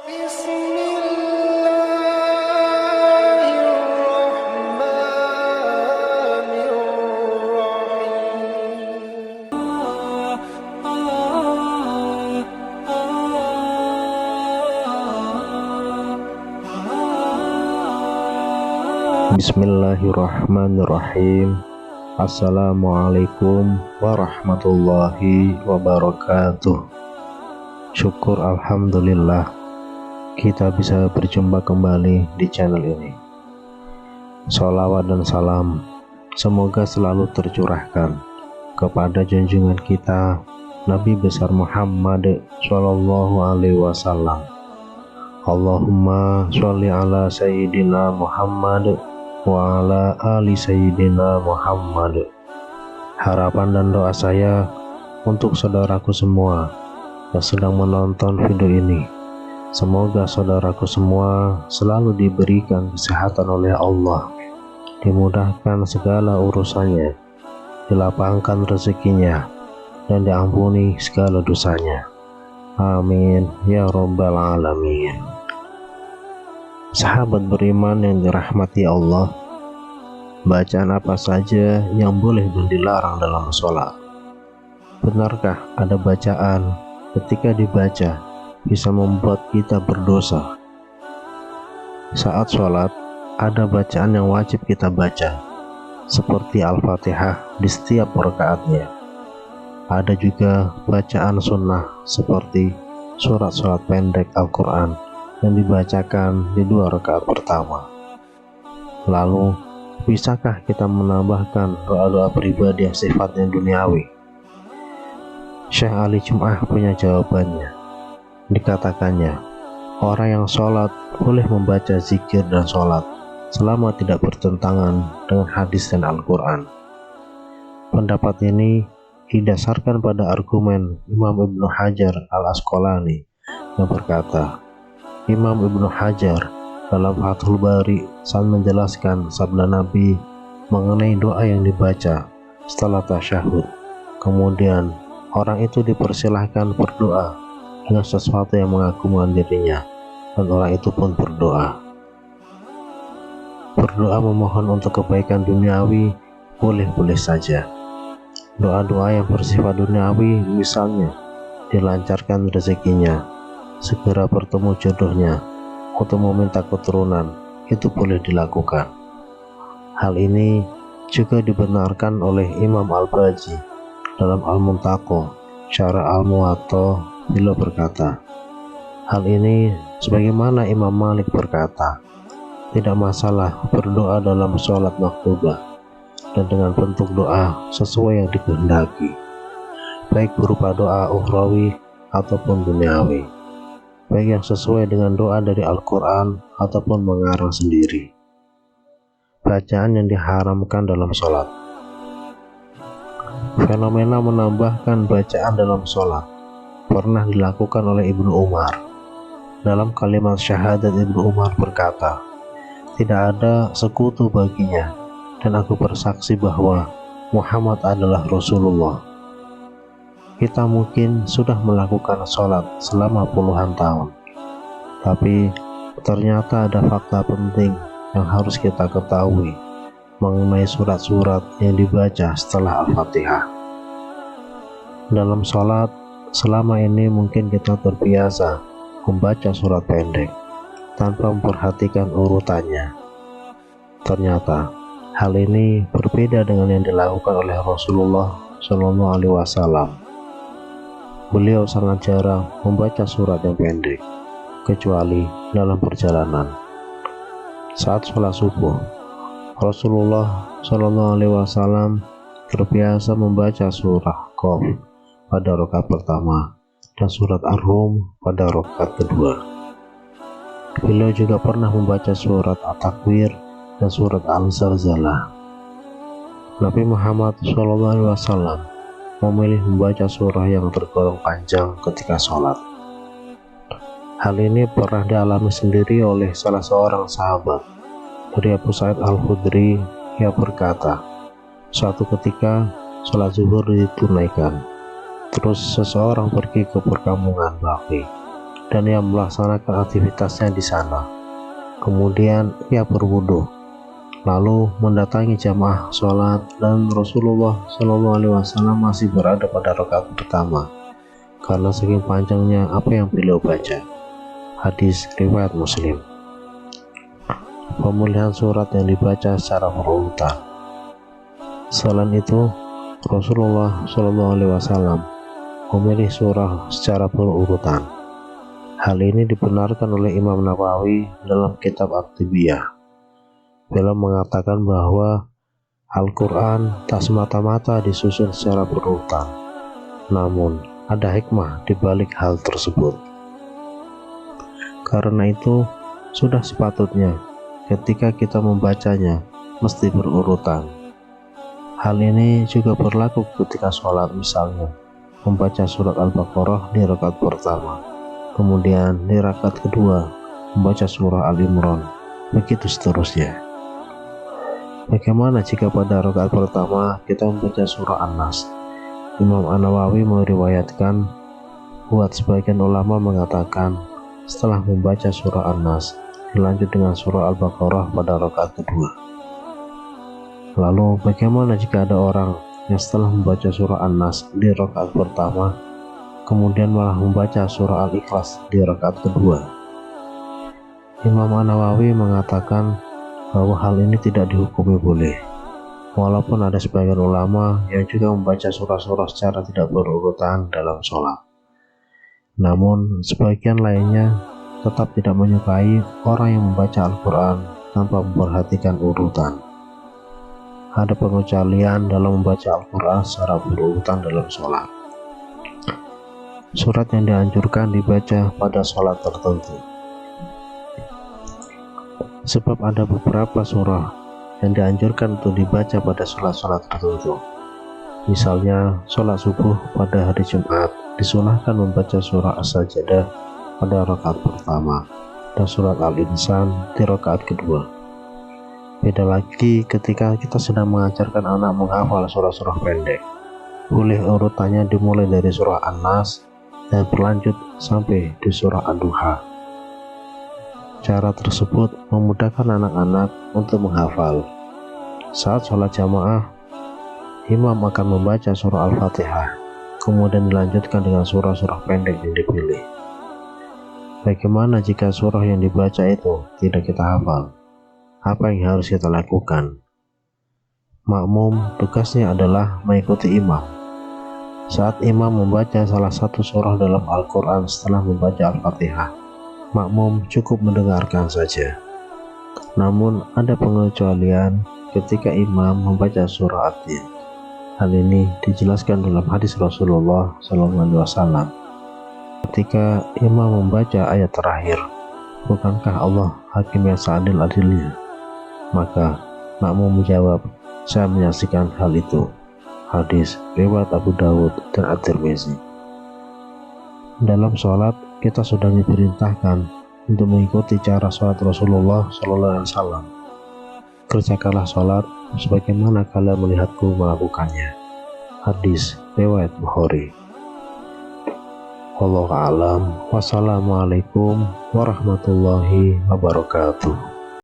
Bismillahirrahmanirrahim. Assalamualaikum warahmatullahi wabarakatuh. Syukur alhamdulillah kita bisa berjumpa kembali di channel ini. Sholawat dan salam semoga selalu tercurahkan kepada junjungan kita Nabi besar Muhammad Shallallahu Alaihi Wasallam. Allahumma sholli ala sayyidina Muhammad wa ala ali sayyidina Muhammad. Harapan dan doa saya untuk saudaraku semua yang sedang menonton video ini, semoga saudaraku semua selalu diberikan kesehatan oleh Allah, dimudahkan segala urusannya, dilapangkan rezekinya, dan diampuni segala dosanya. Amin ya rabbal alamin. Sahabat beriman yang dirahmati Allah, bacaan apa saja yang boleh dan dilarang dalam sholat? Benarkah ada bacaan ketika dibaca bisa membuat kita berdosa? Saat sholat ada bacaan yang wajib kita baca, seperti Al-Fatihah di setiap rakaatnya. Ada juga bacaan sunnah seperti surat-surat pendek Al-Quran yang dibacakan di 2 rakaat pertama. Lalu, bisakah kita menambahkan doa-doa pribadi yang sifatnya duniawi? Syekh Ali Jum'ah punya jawabannya. Dikatakannya, orang yang sholat boleh membaca zikir dan sholat selama tidak bertentangan dengan hadis dan Al-Quran. Pendapat ini didasarkan pada argumen Imam Ibnu Hajar Al-Asqalani yang berkata, Imam Ibnu Hajar dalam Fathul Bari saat menjelaskan sabda Nabi mengenai doa yang dibaca setelah tasyahud, kemudian orang itu dipersilahkan berdoa dengan sesuatu yang mengagumkan dirinya, dan orang itu pun berdoa. Berdoa memohon untuk kebaikan duniawi boleh-boleh saja. Doa-doa yang bersifat duniawi, misalnya dilancarkan rezekinya, segera bertemu jodohnya, untuk meminta keturunan, itu boleh dilakukan. Hal ini juga dibenarkan oleh Imam Al-Baji dalam Al-Muntaqo Syarah Al-Muwatta. Beliau berkata, hal ini sebagaimana Imam Malik berkata, tidak masalah berdoa dalam sholat maktubah dan dengan bentuk doa sesuai yang dikehendaki, baik berupa doa ukhrawi ataupun duniawi, baik yang sesuai dengan doa dari Al-Quran ataupun mengarang sendiri. Bacaan yang diharamkan dalam sholat. Fenomena menambahkan bacaan dalam sholat pernah dilakukan oleh Ibnu Umar. Dalam kalimat syahadat, Ibnu Umar berkata, tidak ada sekutu baginya, dan aku bersaksi bahwa Muhammad adalah Rasulullah. Kita mungkin sudah melakukan sholat selama puluhan tahun, tapi ternyata ada fakta penting yang harus kita ketahui mengenai surat-surat yang dibaca setelah Al-Fatihah. Dalam sholat, selama ini mungkin kita terbiasa membaca surat pendek tanpa memperhatikan urutannya. Ternyata hal ini berbeda dengan yang dilakukan oleh Rasulullah Shallallahu Alaihi Wasallam. Beliau sangat jarang membaca surat yang pendek, kecuali dalam perjalanan. Saat sholat subuh, Rasulullah Shallallahu Alaihi Wasallam terbiasa membaca surah Qaf pada rakaat pertama dan surat Ar-Rum pada rakaat kedua. Beliau juga pernah membaca surat At-Takwir dan surat Al-Zalzalah. Nabi Muhammad SAW memilih membaca surah yang tergolong panjang ketika sholat. Hal ini pernah dialami sendiri oleh salah seorang sahabat dari Abu Sa'id Al-Khudri. Ia berkata, suatu ketika sholat zuhur ditunaikan, terus seseorang pergi ke perkampungan Baqi dan ia melaksanakan aktivitasnya di sana. Kemudian ia berwudu, lalu mendatangi jamaah sholat, dan Rasulullah SAW masih berada pada rakaat pertama karena saking panjangnya apa yang beliau baca. Hadis riwayat Muslim. Pemulihan surat yang dibaca secara berurutan. Selain itu, Rasulullah SAW memilih surah secara berurutan. Hal ini dibenarkan oleh Imam Nawawi dalam kitab At-Tibyah. Beliau mengatakan bahwa Al-Quran tak semata-mata disusun secara berurutan, namun ada hikmah di balik hal tersebut. Karena itu, sudah sepatutnya ketika kita membacanya mesti berurutan. Hal ini juga berlaku ketika sholat, misalnya membaca surat Al-Baqarah di rakaat pertama, kemudian di rakaat kedua membaca surah Al-Imran, begitu seterusnya. Bagaimana jika pada rakaat pertama kita membaca surah An-Nas? Imam An-Nawawi meriwayatkan buat sebagian ulama mengatakan setelah membaca surah An-Nas dilanjut dengan surah Al-Baqarah pada rakaat kedua. Lalu bagaimana jika ada orang yang setelah membaca surah An-Nas di rakaat pertama kemudian malah membaca surah Al-Ikhlas di rakaat kedua? Imam An-Nawawi mengatakan bahwa hal ini tidak dihukumi boleh, walaupun ada sebagian ulama yang juga membaca surah-surah secara tidak berurutan dalam sholat. Namun sebagian lainnya tetap tidak menyukai orang yang membaca Al-Quran tanpa memperhatikan urutan. Ada pengecualian dalam membaca Al-Quran secara berurutan dalam sholat. Surat yang dianjurkan dibaca pada sholat tertentu. Sebab ada beberapa surah yang dianjurkan untuk dibaca pada sholat-sholat tertentu. Misalnya, sholat subuh pada hari Jumat disunahkan membaca surah As-Sajdah pada rakaat pertama dan surat Al-Insan di rakaat kedua. Beda lagi ketika kita sedang mengajarkan anak menghafal surah-surah pendek. Boleh urutannya dimulai dari surah An-Nas dan berlanjut sampai di surah Ad-Duha. Cara tersebut memudahkan anak-anak untuk menghafal. Saat sholat jamaah, imam akan membaca surah Al-Fatihah, kemudian dilanjutkan dengan surah-surah pendek yang dipilih. Bagaimana jika surah yang dibaca itu tidak kita hafal? Apa yang harus kita lakukan? Makmum tugasnya adalah mengikuti imam. Saat imam membaca salah satu surah dalam Al-Quran setelah membaca Al-Fatihah, makmum cukup mendengarkan saja. Namun ada pengecualian ketika imam membaca surah At-Tin. Hal ini dijelaskan dalam hadis Rasulullah SAW. Ketika imam membaca ayat terakhir, bukankah Allah hakim yang seadil-adilnya? Maka makmum menjawab, saya menyaksikan hal itu. Hadis riwayat Abu Dawud dan At-Tirmizi. Dalam sholat kita sudah diperintahkan untuk mengikuti cara sholat Rasulullah SAW. Kerjakanlah sholat sebagaimana kalian melihatku melakukannya. Hadis riwayat Bukhari. Wallahu a'lam. Wassalamualaikum warahmatullahi wabarakatuh.